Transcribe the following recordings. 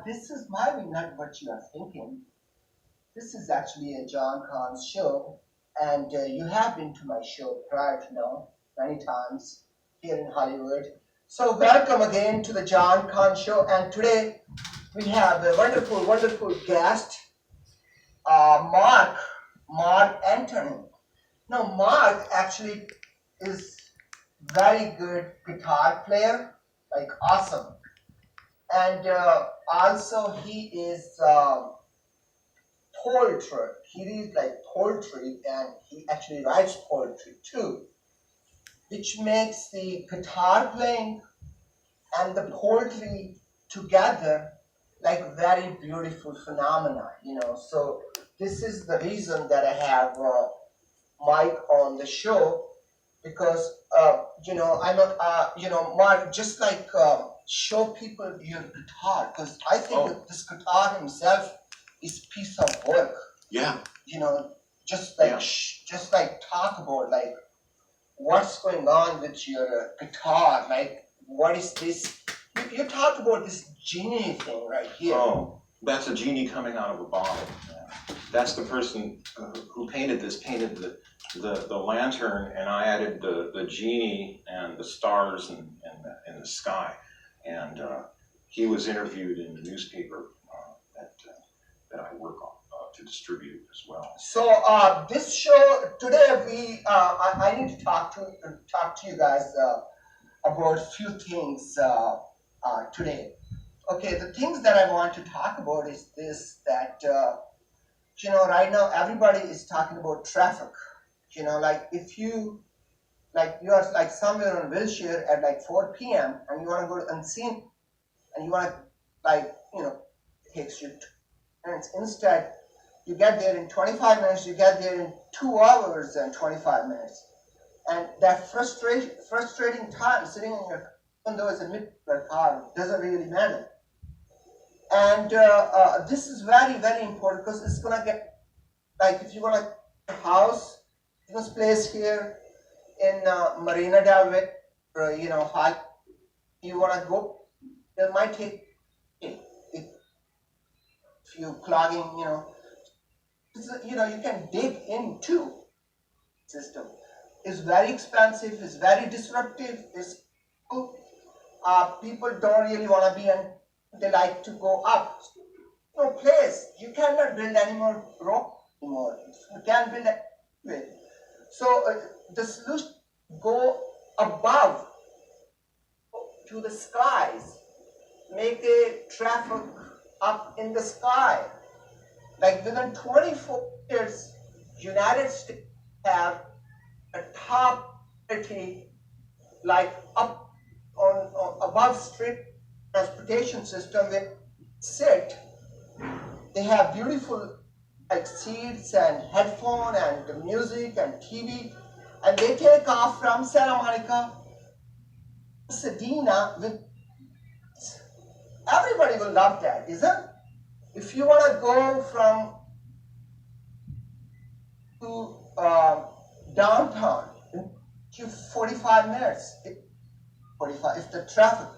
This is maybe not what you are thinking. This is actually a John Khan's show, and you have been to my show prior to now many times here in Hollywood. So, welcome again to the John Khan show, and today we have a wonderful, wonderful guest, Mark Anthony. Now, Mark actually is very good guitar player, like awesome, and also he is poetry. He reads like poetry, and he actually writes poetry too, which makes the guitar playing and the poetry together like very beautiful phenomena. So this is the reason that I have Mike on the show because I'm a Mark, just like show people your guitar because I think that this guitar himself is piece of work. Yeah. Just like Yeah. just like talk about like what's going on with your guitar, like what is this? You talk about this genie thing right here. Oh, that's a genie coming out of a bottle. That's the person who painted the lantern, and I added the genie and the stars and the sky. And he was interviewed in the newspaper that I work on to distribute as well. So this show today, I need to talk to you guys about a few things today. Okay, the things that I want to talk about is this, that right now everybody is talking about traffic. Like if you are like somewhere on a wheelchair at like 4 p.m. and you want to go to unseen and you want to like it takes you 2 minutes. Instead, you get there in 25 minutes. You get there in 2 hours and 25 minutes. And that frustrating time sitting in your, even though it's a mid-car car, doesn't really matter. And this is very, very important because it's gonna get, like if you want a house, this place here in Marina Del Rey, or High, you wanna go, it might take if you clogging, you can dig into system. It's very expensive. It's very disruptive. People don't really want to be in. They like to go up. No place. You cannot build any more rock anymore. You can't build it. So the solution go above to the skies. Make the traffic up in the sky. Like within 24 years, United States have a top priority, like up on above street transportation system with sit. They have beautiful like seats and headphone and the music and TV, and they take off from Santa Monica, Pasadena with. Everybody will love that, isn't it? If you want to go from to downtown, you 45 minutes. 45 if the traffic.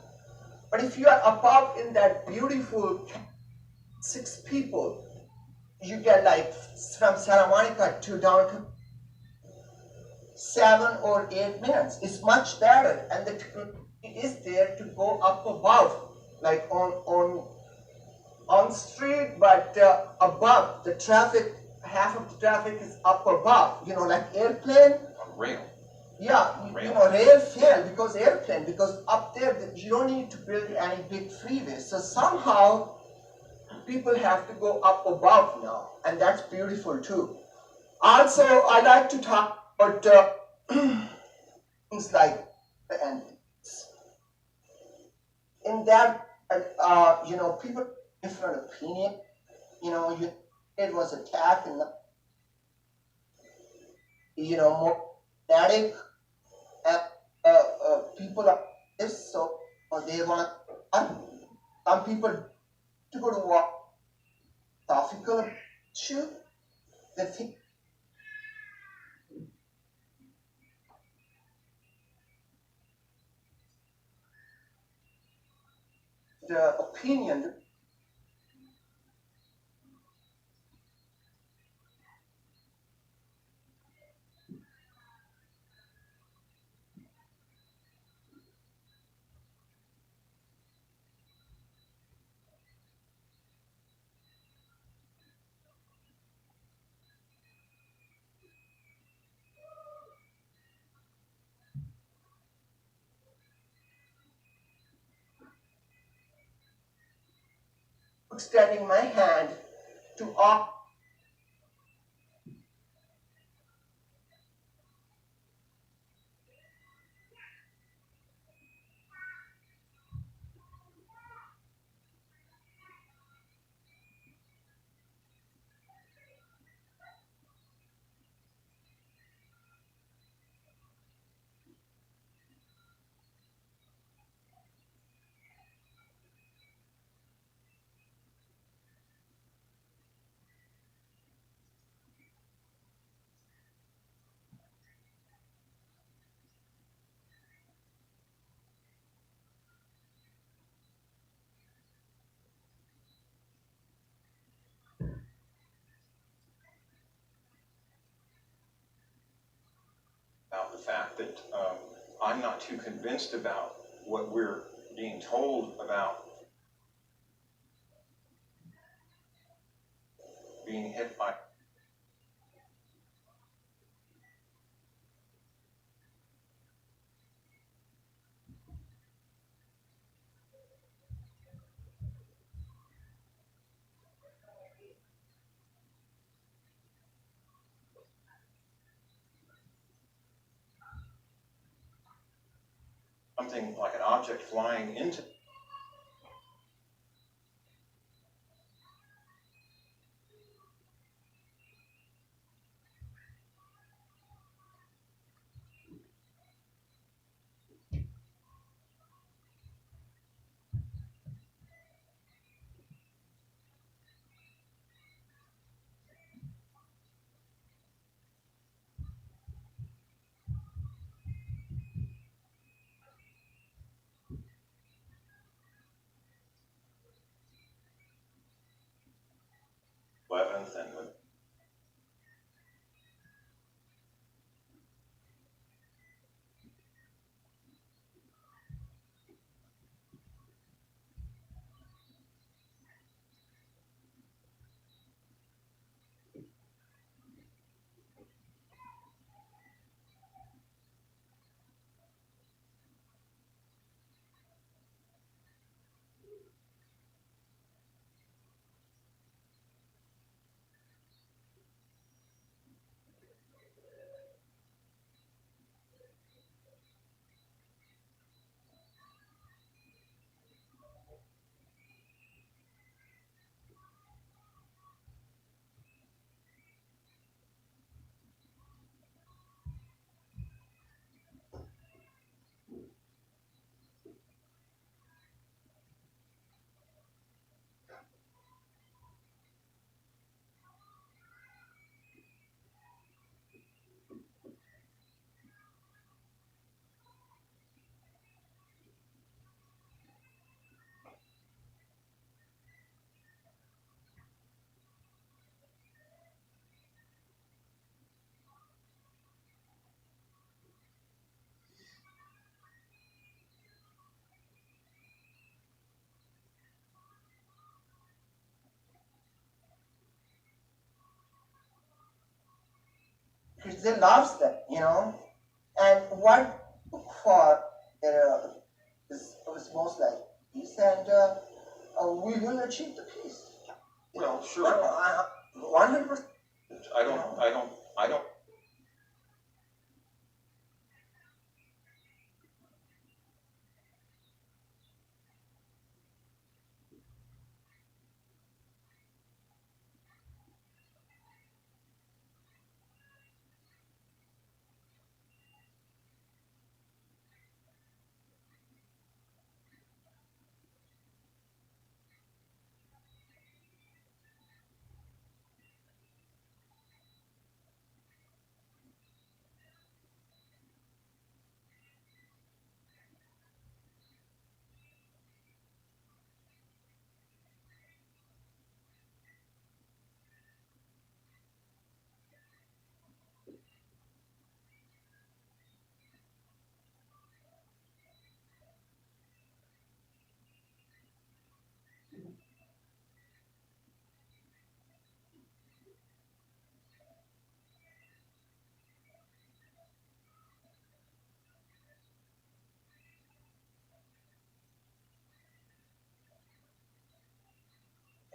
But if you are above in that beautiful 6 people, you get like from Santa Monica to downtown 7 or 8 minutes. It's much better, and the technology is there to go up above, like on street, but above the traffic. Half of the traffic is up above. Like airplane. Rail. Yeah, Rail. Rail failed because airplane, because up there you don't need to build any big freeways. So somehow people have to go up above now, and that's beautiful too. Also, I like to talk about things like and in that people different opinion. It was attacked and more static. People are this, so they want to. Some people to go to walk philosophical issue. They think the opinion extending my hand to all about the fact that I'm not too convinced about what we're being told about being hit by. Something like an object flying into. Eleventh and the because they loves them, And what for was most like peace, and we will achieve the peace. well, sure. 100%. I don't.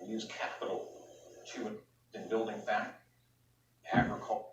use capital to in building back agriculture.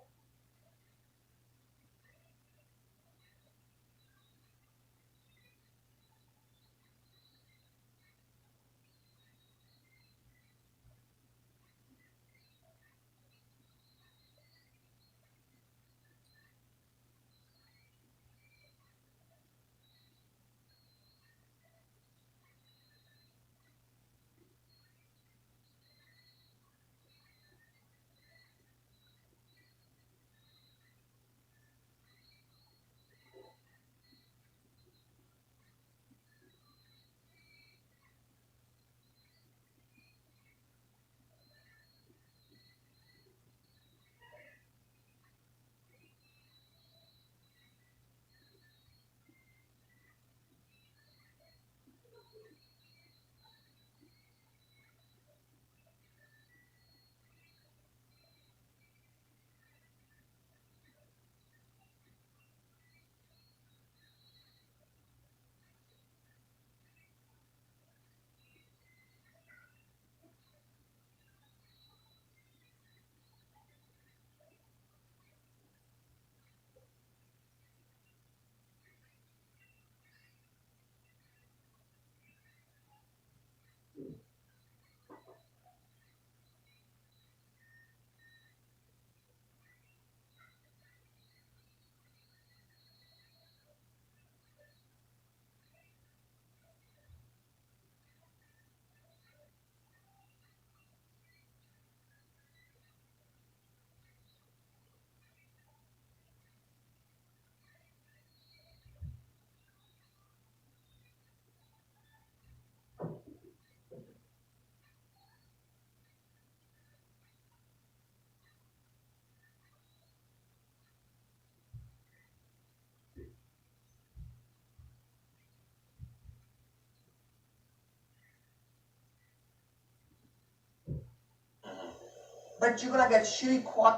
But you're gonna get shitty quality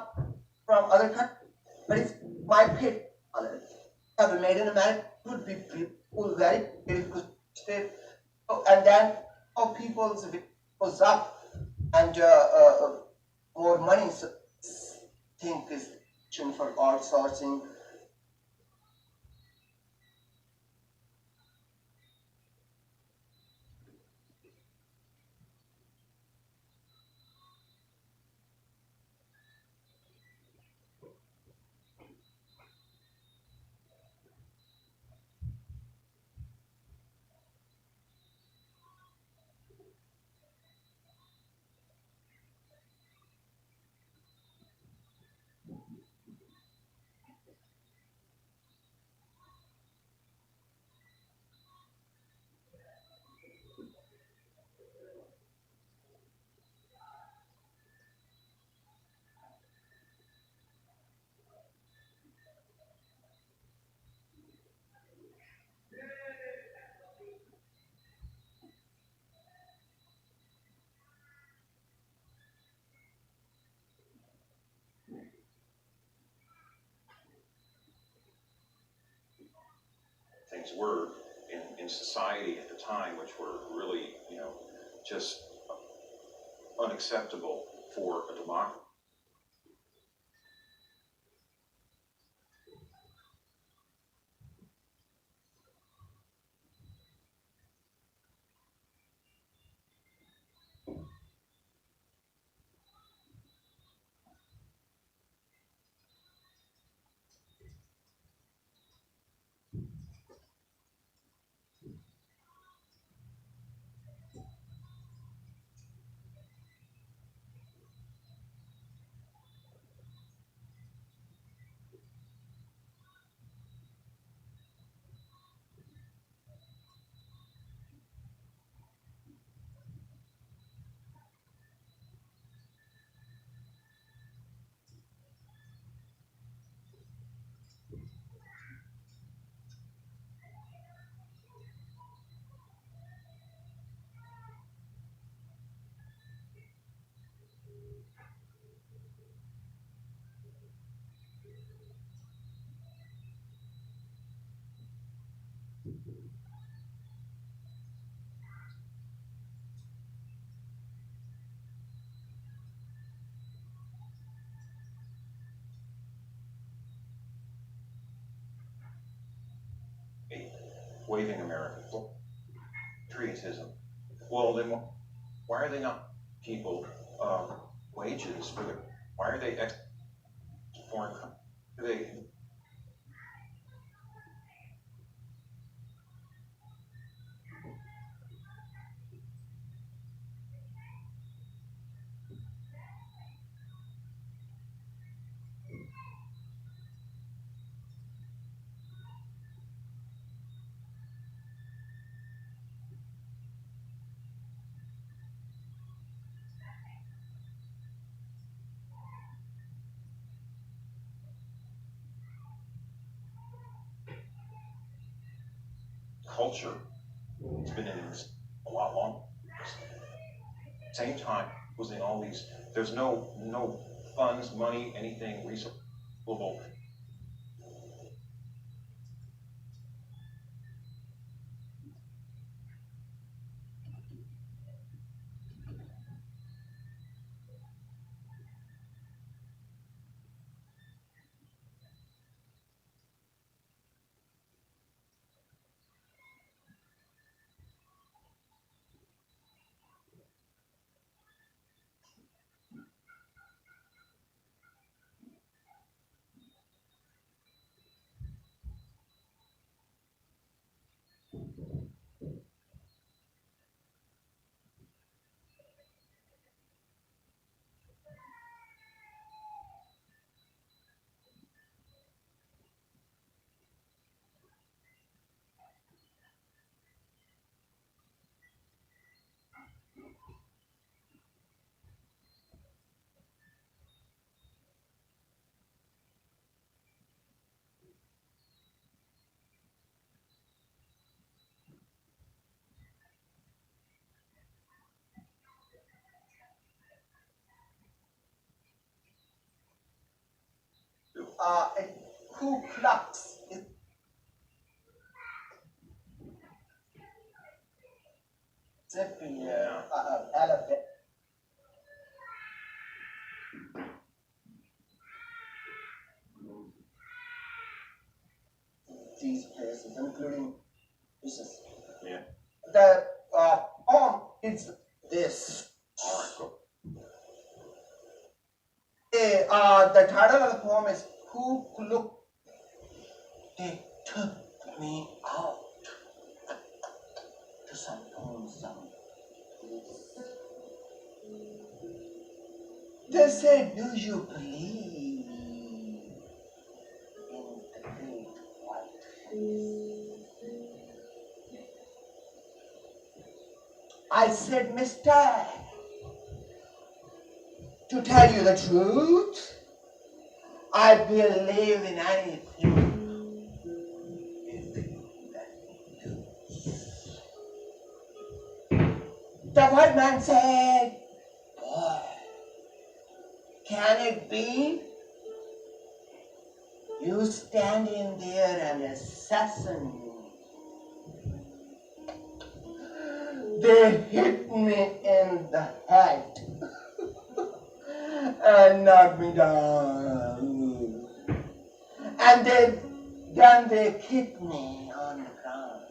from other countries. But if my pit on it have been made in America, it would be beautiful, very beautiful state. Oh, and then how people's goes up and more money. So think is for outsourcing. Things were in society at the time, which were really, just unacceptable for a democracy. waving American patriotism. Well, then why are they not people wages for the? Why are they foreign countries? They culture. It's been in this a lot longer. Same time, losing all these. There's no funds, money, anything reasonable. Ku Klux is Mississippi, Alabama. These places, including Mississippi. Yeah. The poem is this. All right, go. The title of the poem is Ku Klux. They took me out to some lonesome place. They said, do you believe in the great white face? I said, mister, to tell you the truth, I believe in anything that you do. The white man said, boy, can it be? You standing there and assassin me. They hit me in the head and knocked me down. And then they kicked me on the ground.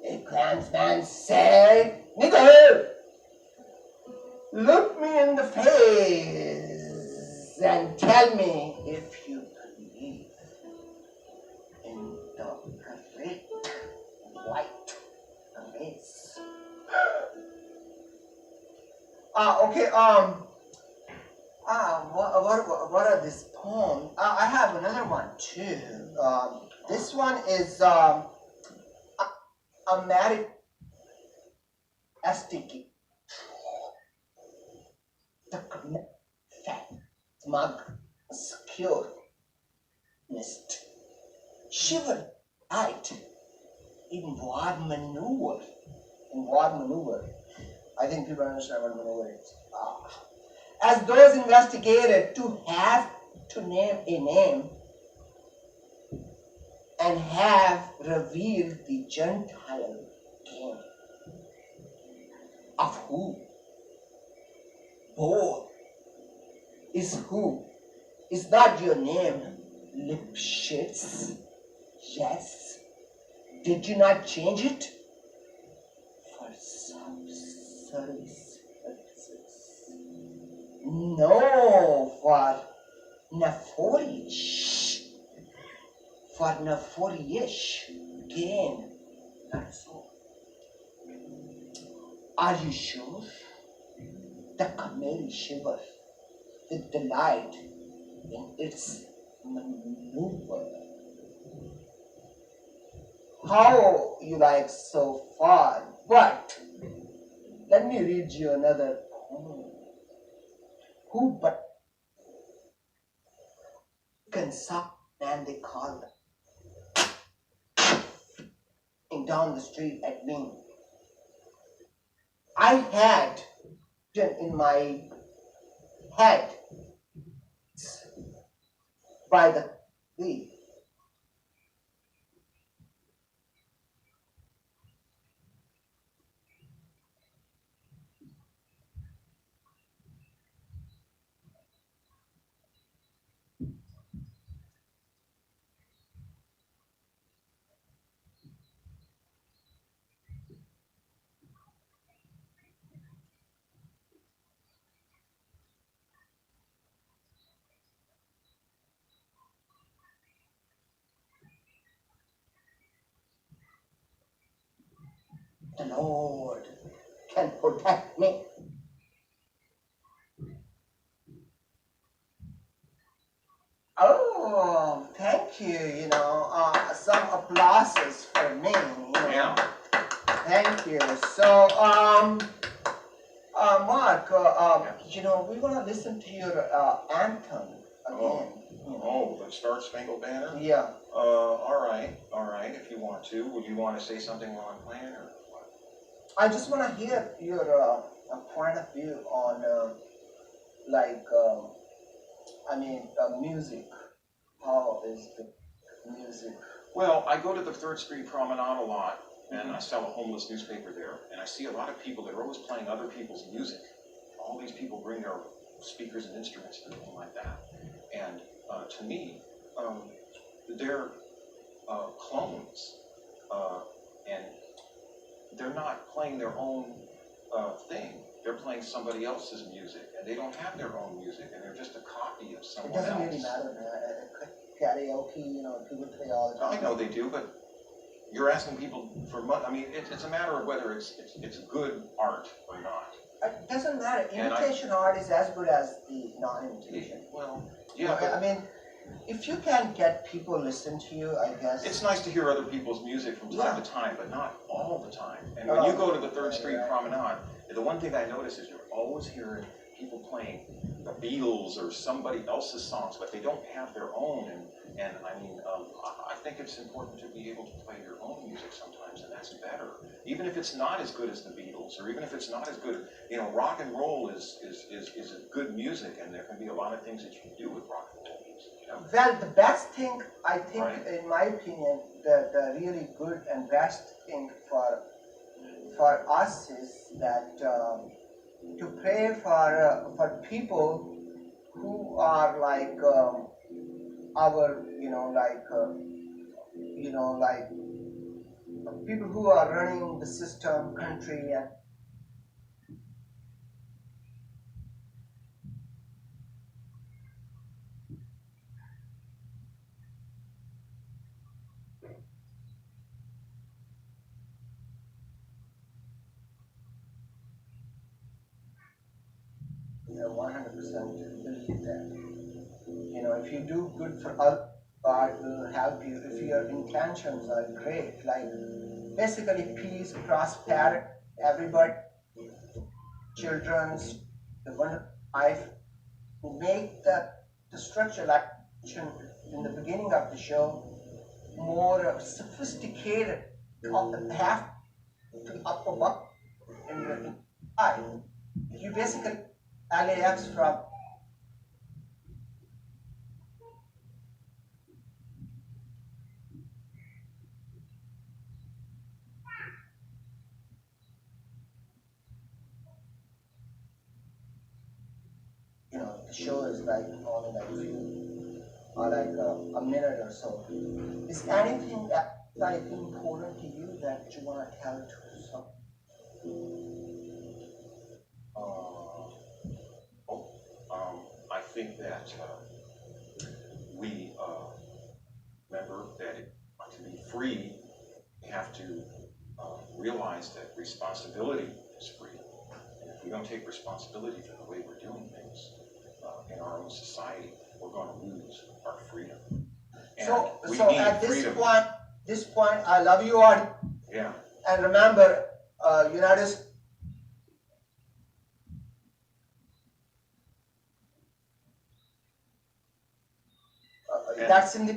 A clansman said, nigger, look me in the face and tell me if you believe in the great white race. Okay, what are these poems? I have another one too. This one is a married STK. The fat, smug, secure, mist, shiver, light, in war maneuver. In war maneuver. I think people understand what maneuver is. As those investigated to have to name a name and have revealed the Gentile game of who? Both is who? Is not your name Lipschitz? Yes. Did you not change it? For some service purposes. No, for nefarious. For nefarious gain. That's all. Are you sure? The committee shivers with delight in its maneuver. How you like so far, but let me read you another poem. Who but can suck and they call them down the street at me. I had in my head by the tree. The Lord can protect me. Oh, thank you. Some applauses for me. Yeah. Thank you. So, Mark, we want to listen to your anthem again. Oh, the Star Spangled Banner? Yeah. All right, if you want to. Would you want to say something while I'm playing, or what? I just want to hear your point of view on, music. How is the music? Well, I go to the 3rd Street Promenade a lot, and I sell a homeless newspaper there, and I see a lot of people that are always playing other people's music. All these people bring their speakers and instruments and everything like that. And to me, they're clones, and they're not playing their own thing. They're playing somebody else's music, and they don't have their own music, and they're just a copy of It someone doesn't else. really matter, man. Karaoke, people play all the time. I know they do, but you're asking people for money. I mean, it's a matter of whether it's good art or not. It doesn't matter. And Imitation art is as good as the non-imitation. Well, yeah, but I mean, if you can get people listen to you, I guess. it's nice to hear other people's music from time to time, but not all the time. And when you go to the 3rd Street Promenade, the one thing I notice is you're always hearing people playing the Beatles or somebody else's songs, but they don't have their own. And I mean, I think it's important to be able to play your own music sometimes, and that's better. Even if it's not as good as the Beatles, or even if it's not as good, rock and roll is a good music, and there can be a lot of things that you can do with rock and roll music. Well, the best thing, I think, Right. in my opinion, the really good and best thing for us is that to pray for people who are like our, people who are running the system, country, and you 100% believe that. If you do good for others, God will help you. If your intentions are great, like basically peace, prosperity, everybody, children's, the wonderful life, make the structure, like I mentioned in the beginning of the show, more sophisticated, half to upper buck in the eye. You basically LAX from the show is like only like few or like a minute or so. Is anything that anything important to you that you want to tell to some? I think that we remember that to be free, we have to realize that responsibility is free. And if we don't take responsibility for the way we're doing things in our own society, we're going to lose our freedom. And we So need at freedom. this point, I love you all. Yeah. And remember, United States. That's in the